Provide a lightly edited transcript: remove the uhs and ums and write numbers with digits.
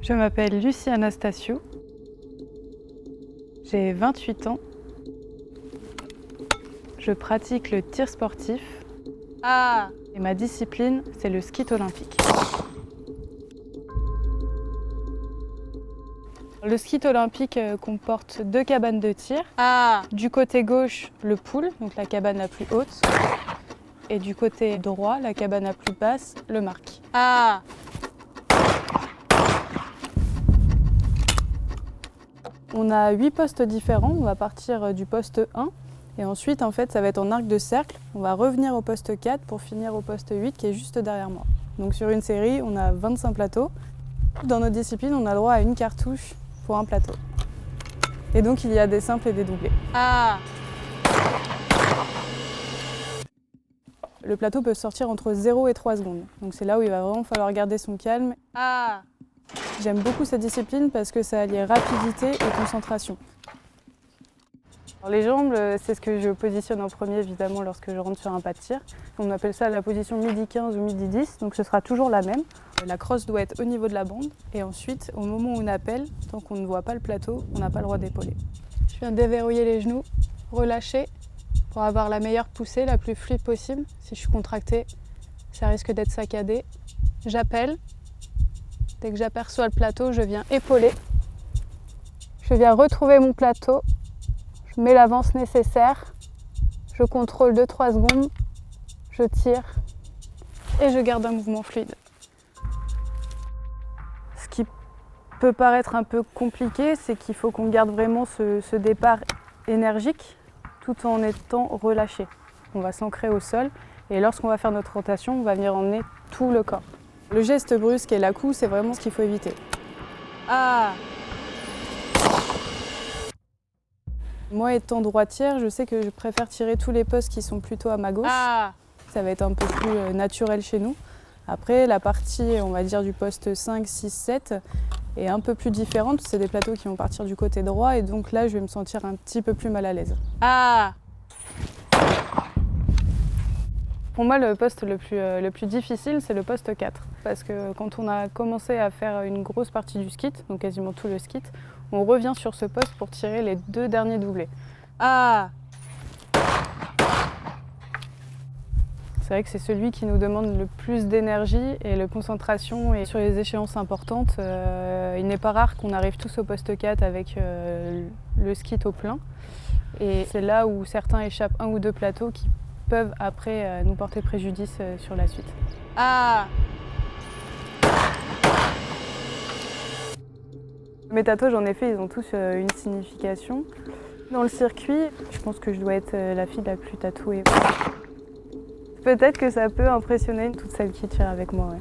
Je m'appelle Lucie Anastasiou, j'ai 28 ans, je pratique le tir sportif et ma discipline c'est le ski olympique. Le ski olympique comporte 2 cabanes de tir. Du côté gauche, le pool, donc la cabane la plus haute, et du côté droit, la cabane la plus basse, le marque. On a 8 postes différents, on va partir du poste 1 et ensuite en fait ça va être en arc de cercle. On va revenir au poste 4 pour finir au poste 8 qui est juste derrière moi. Donc sur une série, on a 25 plateaux. Dans notre discipline, on a le droit à une cartouche pour un plateau. Et donc il y a des simples et des doublés. Le plateau peut sortir entre 0 et 3 secondes. Donc c'est là où il va vraiment falloir garder son calme. J'aime beaucoup cette discipline parce que ça allie rapidité et concentration. Alors les jambes, c'est ce que je positionne en premier évidemment lorsque je rentre sur un pas de tir. On appelle ça la position midi 15 ou midi 10, donc ce sera toujours la même. La crosse doit être au niveau de la bande et ensuite, au moment où on appelle, tant qu'on ne voit pas le plateau, on n'a pas le droit d'épauler. Je viens déverrouiller les genoux, relâcher pour avoir la meilleure poussée, la plus fluide possible. Si je suis contractée, ça risque d'être saccadé. J'appelle. Dès que j'aperçois le plateau, je viens épauler. Je viens retrouver mon plateau. Je mets l'avance nécessaire. Je contrôle 2-3 secondes. Je tire. Et je garde un mouvement fluide. Ce qui peut paraître un peu compliqué, c'est qu'il faut qu'on garde vraiment ce départ énergique tout en étant relâché. On va s'ancrer au sol et lorsqu'on va faire notre rotation, on va venir emmener tout le corps. Le geste brusque et la-coup, c'est vraiment ce qu'il faut éviter. Moi, étant droitière, je sais que je préfère tirer tous les postes qui sont plutôt à ma gauche. Ça va être un peu plus naturel chez nous. Après, la partie, on va dire, du poste 5, 6, 7 est un peu plus différente. C'est des plateaux qui vont partir du côté droit et donc là, je vais me sentir un petit peu plus mal à l'aise. Pour moi, le poste le plus difficile, c'est le poste 4. Parce que quand on a commencé à faire une grosse partie du skit, donc quasiment tout le skit, on revient sur ce poste pour tirer les 2 derniers doublés. C'est vrai que c'est celui qui nous demande le plus d'énergie et de concentration. Et sur les échéances importantes, il n'est pas rare qu'on arrive tous au poste 4 avec le skit au plein. Et c'est là où certains échappent 1 ou 2 plateaux qui peuvent après nous porter préjudice sur la suite. Mes tatouages, en effet, ils ont tous une signification. Dans le circuit, je pense que je dois être la fille la plus tatouée. Peut-être que ça peut impressionner toutes celles qui tirent avec moi. Ouais.